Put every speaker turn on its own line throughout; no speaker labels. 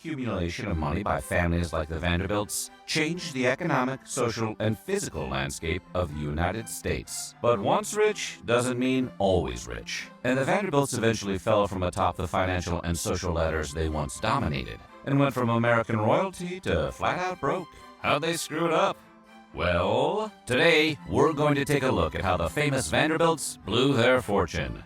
accumulation of money by families like the Vanderbilts changed the economic, social, and physical landscape of the United States. But once rich doesn't mean always rich. And the Vanderbilts eventually fell from atop the financial and social ladders they once dominated, and went from American royalty to flat-out broke. How'd they screw it up? Well, today we're going to take a look at how the famous Vanderbilts blew their fortune.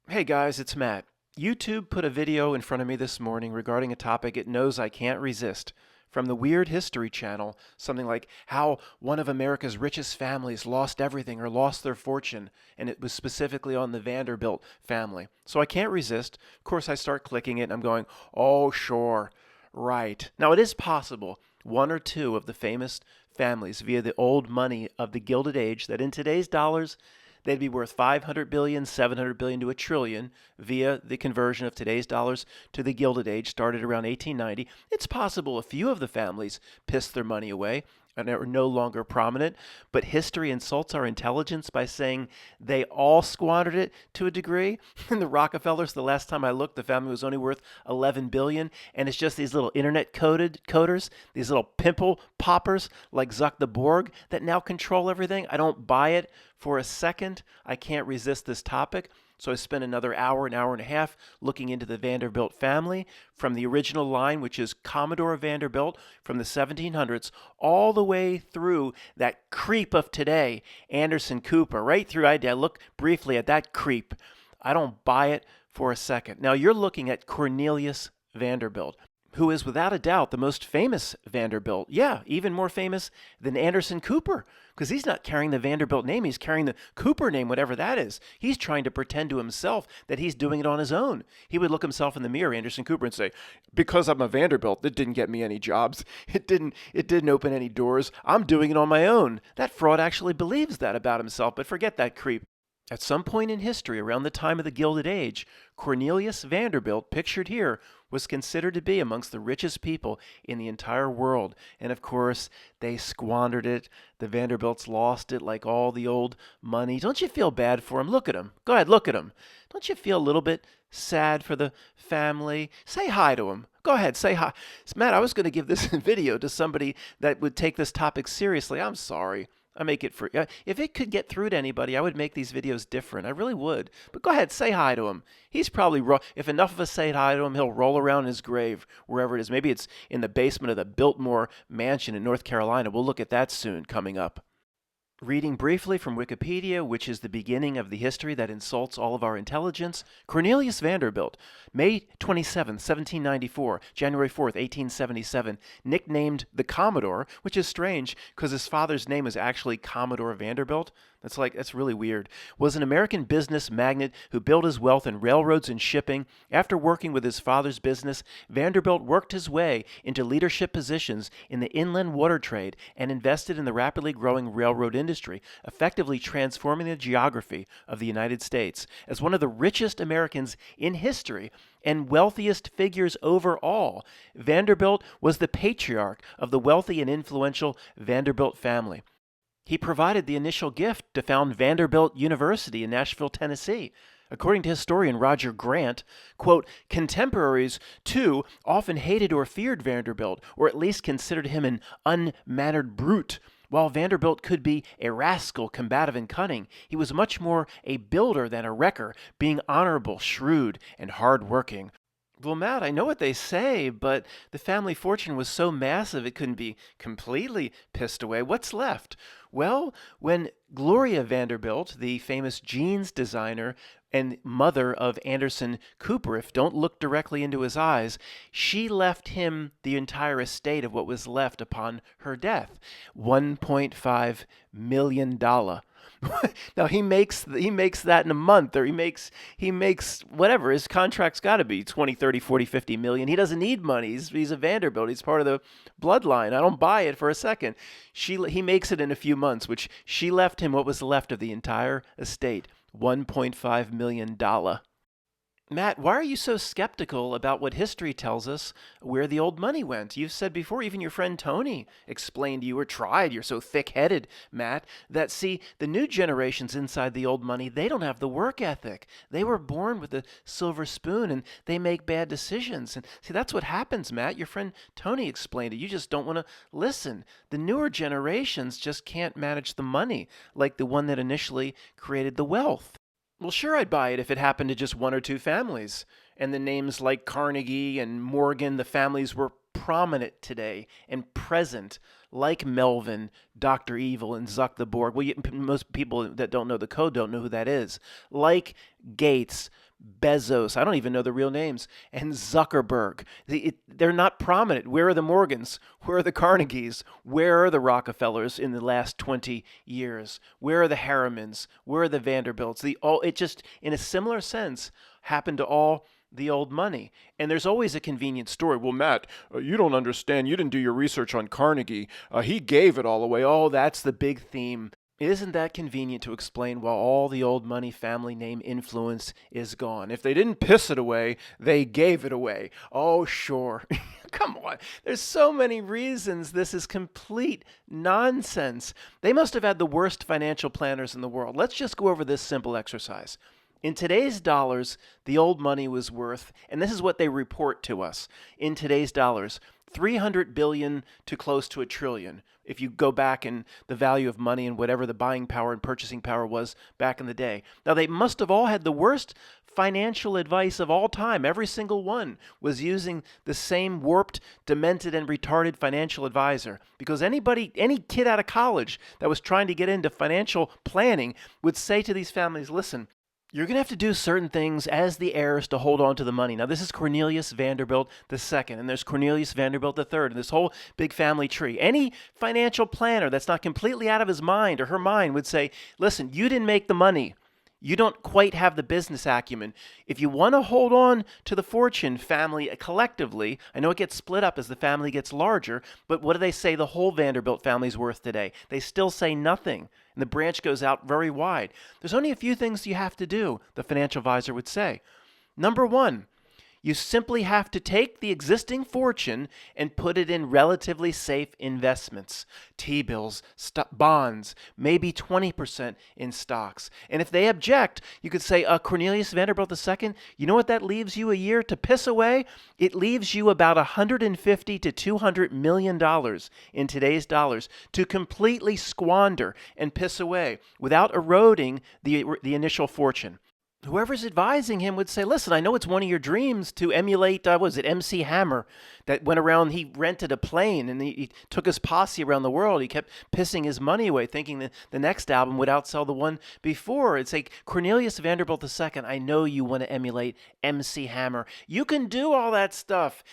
Hey guys, it's Matt. YouTube put a video in front of me this morning regarding a topic it knows I can't resist. From the Weird History channel, something like how one of America's richest families lost everything or lost their fortune, and it was specifically on the Vanderbilt family. So I can't resist. Of course, I start clicking it and I'm going, oh, sure, right. Now, it is possible one or two of the famous families via the old money of the Gilded Age that in today's dollars, they'd be worth $500 billion, $700 billion to $1 trillion via the conversion of today's dollars to the Gilded Age started around 1890. It's possible a few of the families pissed their money away and are no longer prominent, but history insults our intelligence by saying they all squandered it to a degree. And the Rockefellers, the last time I looked, the family was only worth $11 billion, and it's just these little internet coders, these little pimple poppers like Zuck the Borg that now control everything. I don't buy it for a second. I can't resist this topic. So I spent another hour, an hour and a half looking into the Vanderbilt family from the original line, which is Commodore Vanderbilt from the 1700s, all the way through that creep of today, Anderson Cooper, right through. I look briefly at that creep. I don't buy it for a second. Now you're looking at Cornelius Vanderbilt, who is without a doubt the most famous Vanderbilt. Yeah, even more famous than Anderson Cooper, because he's not carrying the Vanderbilt name. He's carrying the Cooper name, whatever that is. He's trying to pretend to himself that he's doing it on his own. He would look himself in the mirror, Anderson Cooper, and say, because I'm a Vanderbilt, it didn't get me any jobs. It didn't open any doors. I'm doing it on my own. That fraud actually believes that about himself, but forget that creep. At some point in history, around the time of the Gilded Age, Cornelius Vanderbilt, pictured here, was considered to be amongst the richest people in the entire world. And of course, they squandered it. The Vanderbilts lost it like all the old money. Don't you feel bad for them? Look at them. Go ahead, look at them. Don't you feel a little bit sad for the family? Say hi to them. Go ahead, say hi. Matt, I was going to give this video to somebody that would take this topic seriously. I'm sorry. I make it for, if it could get through to anybody, I would make these videos different. I really would. But go ahead, say hi to him. He's probably, if enough of us say hi to him, he'll roll around in his grave, wherever it is. Maybe it's in the basement of the Biltmore Mansion in North Carolina. We'll look at that soon, coming up. Reading briefly from Wikipedia, which is the beginning of the history that insults all of our intelligence, Cornelius Vanderbilt, May 27, 1794, January 4th, 1877, nicknamed the Commodore, which is strange because his father's name is actually Commodore Vanderbilt. That's really weird. Was an American business magnate who built his wealth in railroads and shipping. After working with his father's business, Vanderbilt worked his way into leadership positions in the inland water trade and invested in the rapidly growing railroad industry, effectively transforming the geography of the United States. As one of the richest Americans in history and wealthiest figures overall, Vanderbilt was the patriarch of the wealthy and influential Vanderbilt family. He provided the initial gift to found Vanderbilt University in Nashville, Tennessee. According to historian Roger Grant, quote, contemporaries, too, often hated or feared Vanderbilt, or at least considered him an unmannered brute. While Vanderbilt could be a rascal, combative, and cunning, he was much more a builder than a wrecker, being honorable, shrewd, and hard-working. Well, Matt, I know what they say, but the family fortune was so massive it couldn't be completely pissed away. What's left? Well, when Gloria Vanderbilt, the famous jeans designer and mother of Anderson Cooper, if don't look directly into his eyes, she left him the entire estate of what was left upon her death, $1.5 million. Now he makes that in a month, or he makes whatever his contract's got to be 20, 30, 40, 50 million. He doesn't need money. He's a Vanderbilt. He's part of the bloodline. I don't buy it for a second. He makes it in a few months, which she left him what was left of the entire estate, $1.5 million. Matt, why are you so skeptical about what history tells us where the old money went? You've said before, even your friend Tony explained to you or tried, you're so thick-headed, Matt, that see, the new generations inside the old money, they don't have the work ethic. They were born with a silver spoon and they make bad decisions. And see, that's what happens, Matt. Your friend Tony explained it. You just don't want to listen. The newer generations just can't manage the money like the one that initially created the wealth. Well, sure, I'd buy it if it happened to just one or two families. And the names like Carnegie and Morgan, the families were prominent today and present, like Melvin, Dr. Evil, and Zuck the Borg. Well, most people that don't know the code don't know who that is. Like Gates, Bezos, I don't even know the real names, and Zuckerberg. They're not prominent. Where are the Morgans? Where are the Carnegies? Where are the Rockefellers in the last 20 years? Where are the Harrimans? Where are the Vanderbilts? It just, in a similar sense, happened to all the old money. And there's always a convenient story. Well, Matt, you don't understand. You didn't do your research on Carnegie. He gave it all away. Oh, that's the big theme. Isn't that convenient to explain why all the old money family name influence is gone? If they didn't piss it away, they gave it away. Oh, sure. Come on. There's so many reasons this is complete nonsense. They must have had the worst financial planners in the world. Let's just go over this simple exercise. In today's dollars, the old money was worth, and this is what they report to us, in today's dollars, 300 billion to close to $1 trillion. If you go back in the value of money and whatever the buying power and purchasing power was back in the day. Now, they must have all had the worst financial advice of all time. Every single one was using the same warped, demented, and retarded financial advisor. Because any kid out of college that was trying to get into financial planning would say to these families, listen, you're going to have to do certain things as the heirs to hold on to the money. Now, this is Cornelius Vanderbilt II, and there's Cornelius Vanderbilt III, and this whole big family tree. Any financial planner that's not completely out of his mind or her mind would say, listen, you didn't make the money. You don't quite have the business acumen. If you want to hold on to the fortune family collectively, I know it gets split up as the family gets larger, but what do they say the whole Vanderbilt family's worth today? They still say nothing, and the branch goes out very wide. There's only a few things you have to do, the financial advisor would say. Number one, you simply have to take the existing fortune and put it in relatively safe investments. T-bills, bonds, maybe 20% in stocks. And if they object, you could say, Cornelius Vanderbilt II, you know what that leaves you a year to piss away? It leaves you about $150 to $200 million in today's dollars to completely squander and piss away without eroding the initial fortune. Whoever's advising him would say, listen, I know it's one of your dreams to emulate, was it MC Hammer that went around, he rented a plane and he took his posse around the world. He kept pissing his money away thinking that the next album would outsell the one before. It's like, Cornelius Vanderbilt II, I know you want to emulate MC Hammer. You can do all that stuff.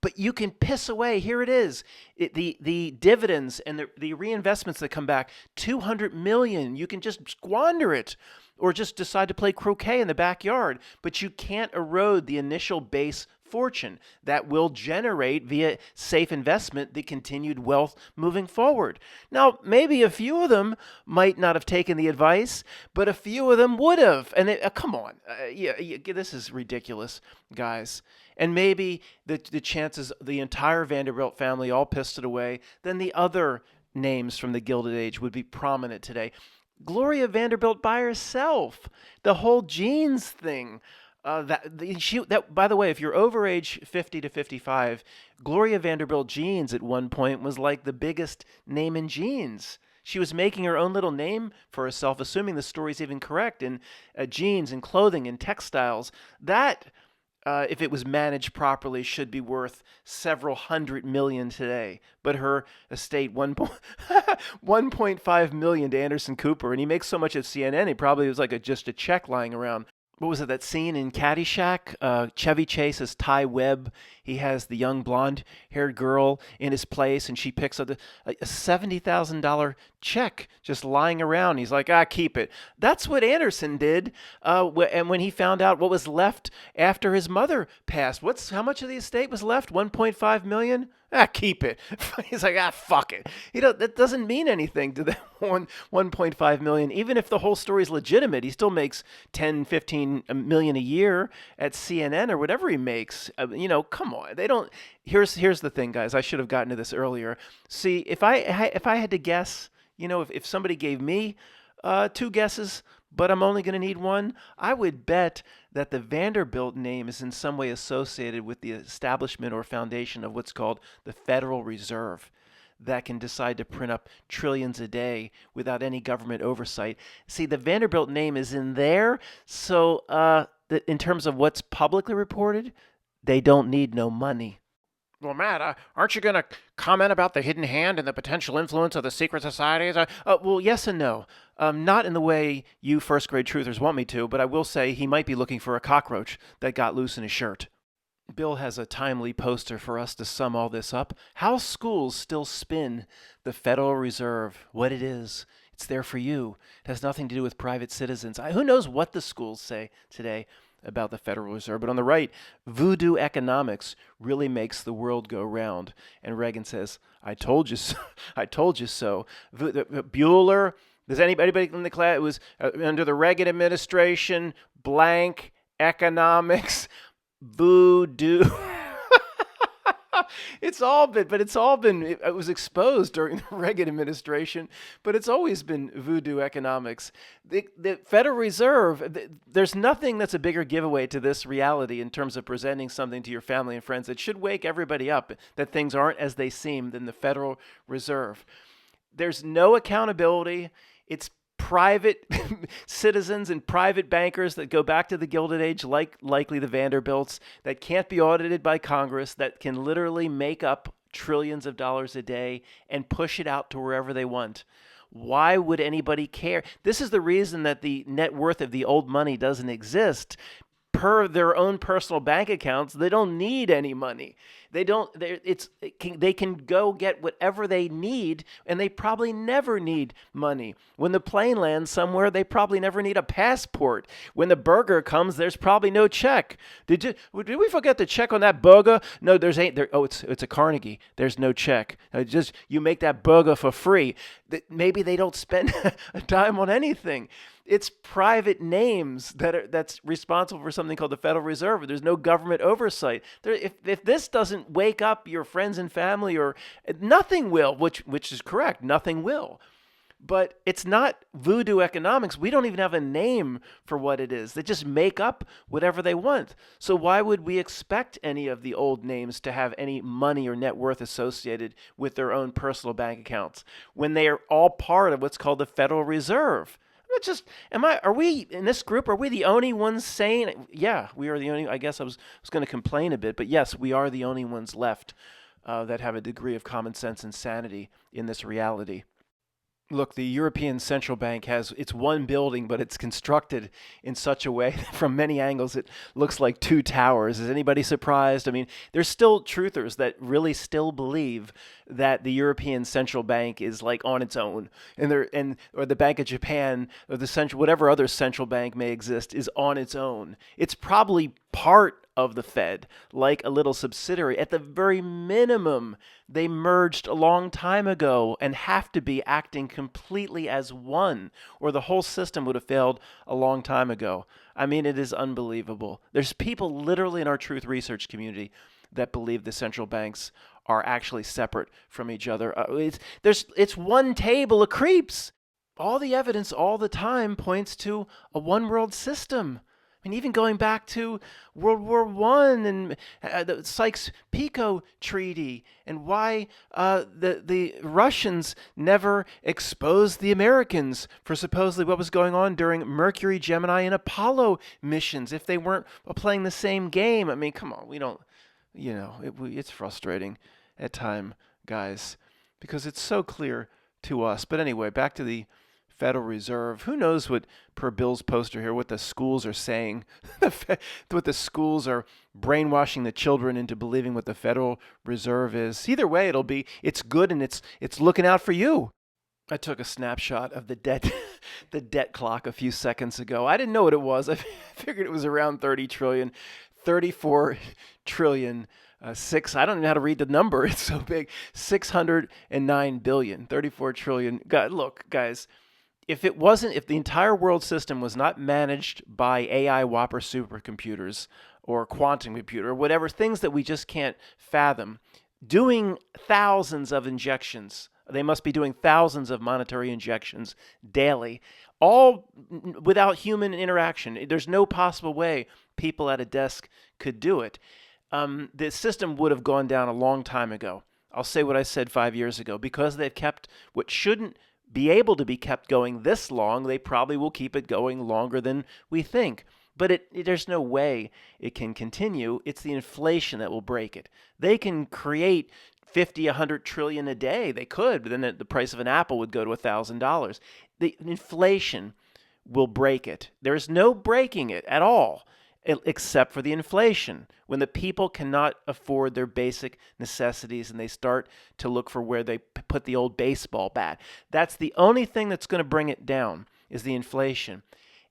But you can piss away. Here it is. The dividends and the reinvestments that come back, $200 million. You can just squander it. Or just decide to play croquet in the backyard. But you can't erode the initial base fortune that will generate via safe investment the continued wealth moving forward. Now, maybe a few of them might not have taken the advice, but a few of them would have. And come on, this is ridiculous, guys. And maybe the chances the entire Vanderbilt family all pissed it away, then the other names from the Gilded Age would be prominent today. Gloria Vanderbilt by herself, the whole genes thing. That by the way, if you're over age 50 to 55, Gloria Vanderbilt jeans at one point was like the biggest name in jeans. She was making her own little name for herself, assuming the story's even correct, in jeans and clothing and textiles. That, if it was managed properly, should be worth several $100 million today. But her estate, $1.5 million to Anderson Cooper, and he makes so much at CNN, he probably was like just a check lying around. What was it, that scene in Caddyshack? Chevy Chase as Ty Webb. He has the young blonde-haired girl in his place, and she picks up a $70,000 check just lying around. He's like, keep it. That's what Anderson did. And when he found out what was left after his mother passed, how much of the estate was left? $1.5 million? Keep it. He's like, fuck it. That doesn't mean anything to them. 1.5 million. Even if the whole story is legitimate, he still makes 10, 15 million a year at CNN or whatever he makes. Come on. They don't. Here's the thing, guys. I should have gotten to this earlier. See, if I had to guess, if somebody gave me 2 guesses, but I'm only going to need 1, I would bet that the Vanderbilt name is in some way associated with the establishment or foundation of what's called the Federal Reserve, that can decide to print up trillions a day without any government oversight. See, the Vanderbilt name is in there, so in terms of what's publicly reported, they don't need no money. Well, Matt, aren't you going to comment about the hidden hand and the potential influence of the secret societies? Well, yes and no. Not in the way you first-grade truthers want me to, but I will say he might be looking for a cockroach that got loose in his shirt. Bill has a timely poster for us to sum all this up. How schools still spin the Federal Reserve, what it is. It's there for you. It has nothing to do with private citizens. Who knows what the schools say today about the Federal Reserve? But on the right, voodoo economics really makes the world go round. And Reagan says, I told you so. I told you so. Bueller, does anybody in the class, it was under the Reagan administration, blank economics, voodoo. It was exposed during the Reagan administration, but it's always been voodoo economics. The Federal Reserve, there's nothing that's a bigger giveaway to this reality in terms of presenting something to your family and friends that should wake everybody up that things aren't as they seem than the Federal Reserve. There's no accountability. It's private citizens and private bankers that go back to the Gilded Age, likely the Vanderbilts, that can't be audited by Congress, that can literally make up trillions of dollars a day and push it out to wherever they want. Why would anybody care? This is the reason that the net worth of the old money doesn't exist. Per their own personal bank accounts, they don't need any money. They can go get whatever they need, and they probably never need money. When the plane lands somewhere, they probably never need a passport. When the burger comes, there's probably no check. Did we forget to check on that burger? No, it's a Carnegie. There's no check. You make that burger for free. Maybe they don't spend a dime on anything. It's private names that's responsible for something called the Federal Reserve. There's no government oversight. If this doesn't wake up your friends and family, or nothing will, which is correct, nothing will. But it's not voodoo economics. We don't even have a name for what it is. They just make up whatever they want. So why would we expect any of the old names to have any money or net worth associated with their own personal bank accounts when they are all part of what's called the Federal Reserve? Are we in this group? Are we the only ones saying, yeah, we are the only, I guess I was going to complain a bit, but yes, we are the only ones left that have a degree of common sense and sanity in this reality. Look, the European Central Bank it's one building, but it's constructed in such a way that from many angles it looks like 2 towers. Is anybody surprised? I mean, there's still truthers that really still believe that the European Central Bank is like on its own, or the Bank of Japan, or whatever other central bank may exist is on its own. It's probably part of the Fed, like a little subsidiary. At the very minimum, they merged a long time ago and have to be acting completely as one, or the whole system would have failed a long time ago. I mean, it is unbelievable. There's people literally in our truth research community that believe the central banks are actually separate from each other. It's one table of creeps. All the evidence all the time points to a one world system. I mean, even going back to World War I and the Sykes-Picot Treaty, and why the Russians never exposed the Americans for supposedly what was going on during Mercury, Gemini, and Apollo missions if they weren't playing the same game. I mean, come on, we don't, it's frustrating at times, guys, because it's so clear to us. But anyway, back to the Federal Reserve. Who knows what, per Bill's poster here, what the schools are saying, what the schools are brainwashing the children into believing what the Federal Reserve is. Either way, it's good, and it's looking out for you. I took a snapshot of the debt clock a few seconds ago. I didn't know what it was. I figured it was around 30 trillion, 34 trillion. I don't even know how to read the number. It's so big. 609 billion, 34 trillion. God, look, guys, if the entire world system was not managed by AI Whopper supercomputers or quantum computer or whatever, things that we just can't fathom, doing thousands of injections, they must be doing thousands of monetary injections daily, all without human interaction. There's no possible way people at a desk could do it. The system would have gone down a long time ago. I'll say what I said 5 years ago. Because they've kept what shouldn't be able to be kept going this long, they probably will keep it going longer than we think. But there's no way it can continue. It's the inflation that will break it. They can create 50, 100 trillion a day. They could, but then the price of an apple would go to $1,000. The inflation will break it. There's no breaking it at all, except for the inflation. When the people cannot afford their basic necessities and they start to look for where they put the old baseball bat. That's the only thing that's going to bring it down, is the inflation.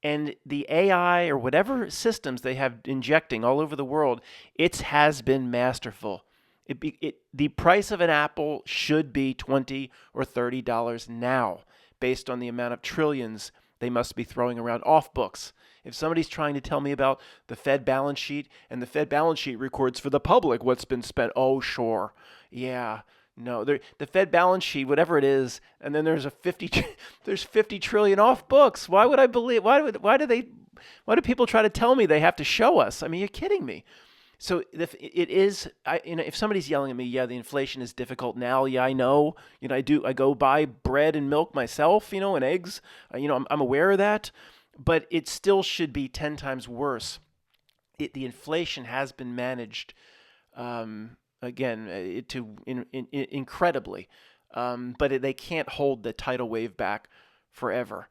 And the AI or whatever systems they have injecting all over the world, it has been masterful. The price of an apple should be $20 or $30 now, based on the amount of trillions they must be throwing around off books. If somebody's trying to tell me about the Fed balance sheet, and the Fed balance sheet records for the public what's been spent, oh, sure. Yeah. No, the Fed balance sheet, whatever it is, and then there's 50 trillion off books. Why would I believe? Why do people try to tell me they have to show us? I mean, you're kidding me. So if somebody's yelling at me, yeah, the inflation is difficult now. Yeah, I know. I go buy bread and milk myself, and eggs. I'm aware of that, but it still should be 10 times worse. The inflation has been managed. Incredibly, but they can't hold the tidal wave back forever.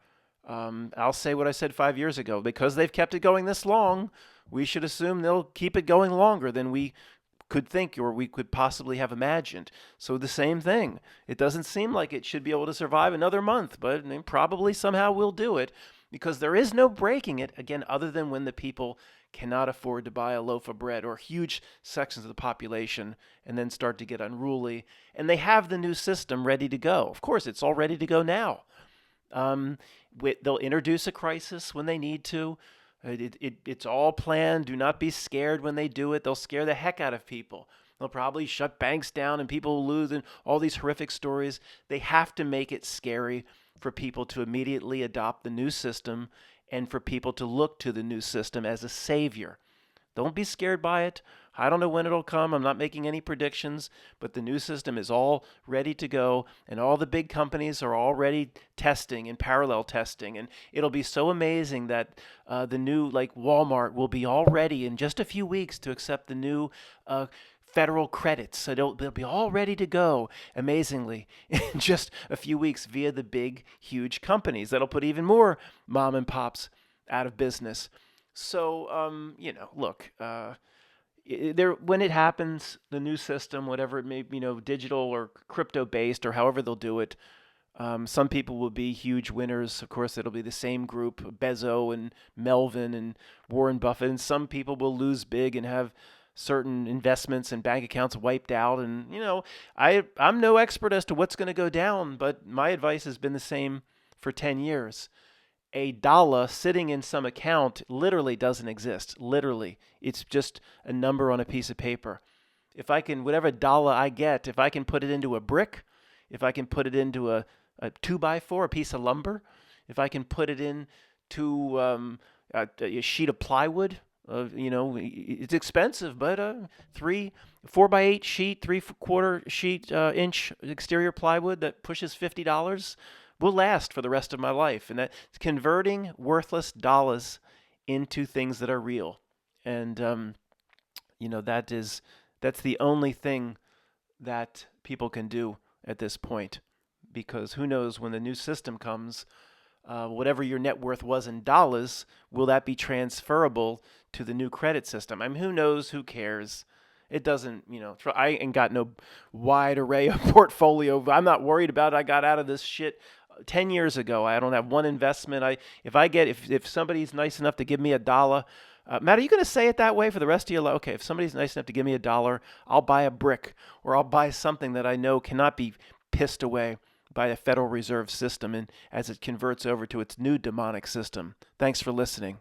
I'll say what I said 5 years ago. Because they've kept it going this long, we should assume they'll keep it going longer than we could think or we could possibly have imagined. So the same thing. It doesn't seem like it should be able to survive another month, but they probably somehow will do it, because there is no breaking it, again, other than when the people cannot afford to buy a loaf of bread, or huge sections of the population, and then start to get unruly. And they have the new system ready to go. Of course, it's all ready to go now. They'll introduce a crisis when they need to. It's all planned. Do not be scared when they do it. They'll scare the heck out of people. They'll probably shut banks down and people will lose, and all these horrific stories. They have to make it scary for people to immediately adopt the new system, and for people to look to the new system as a savior. Don't be scared by it. I don't know when it'll come. I'm not making any predictions, but the new system is all ready to go, and all the big companies are already testing and parallel testing, and it'll be so amazing that the new, like Walmart, will be all ready in just a few weeks to accept the new federal credits. So they'll be all ready to go, amazingly, in just a few weeks via the big, huge companies. That'll put even more mom and pops out of business. So, look, when it happens, the new system, whatever it may be, digital or crypto-based or however they'll do it, some people will be huge winners. Of course, it'll be the same group, Bezos and Melvin and Warren Buffett, and some people will lose big and have certain investments and bank accounts wiped out. And, I'm no expert as to what's going to go down, but my advice has been the same for 10 years. A dollar sitting in some account literally doesn't exist. Literally. It's just a number on a piece of paper. Whatever dollar I get, if I can put it into a brick, if I can put it into a 2x4, a piece of lumber, if I can put it into a sheet of plywood, it's expensive, but 4x8 sheet, 3/4 sheet inch exterior plywood that pushes $50 will last for the rest of my life. And that's converting worthless dollars into things that are real. And that's the only thing that people can do at this point, because who knows when the new system comes. Whatever your net worth was in dollars, will that be transferable to the new credit system? I mean, who knows? Who cares? It doesn't, I ain't got no wide array of portfolio. I'm not worried about it. I got out of this shit 10 years ago. I don't have one investment. If somebody's nice enough to give me $1, Matt, are you going to say it that way for the rest of your life? Okay, if somebody's nice enough to give me $1, I'll buy a brick, or I'll buy something that I know cannot be pissed away by the Federal Reserve System and as it converts over to its new demonic system. Thanks for listening.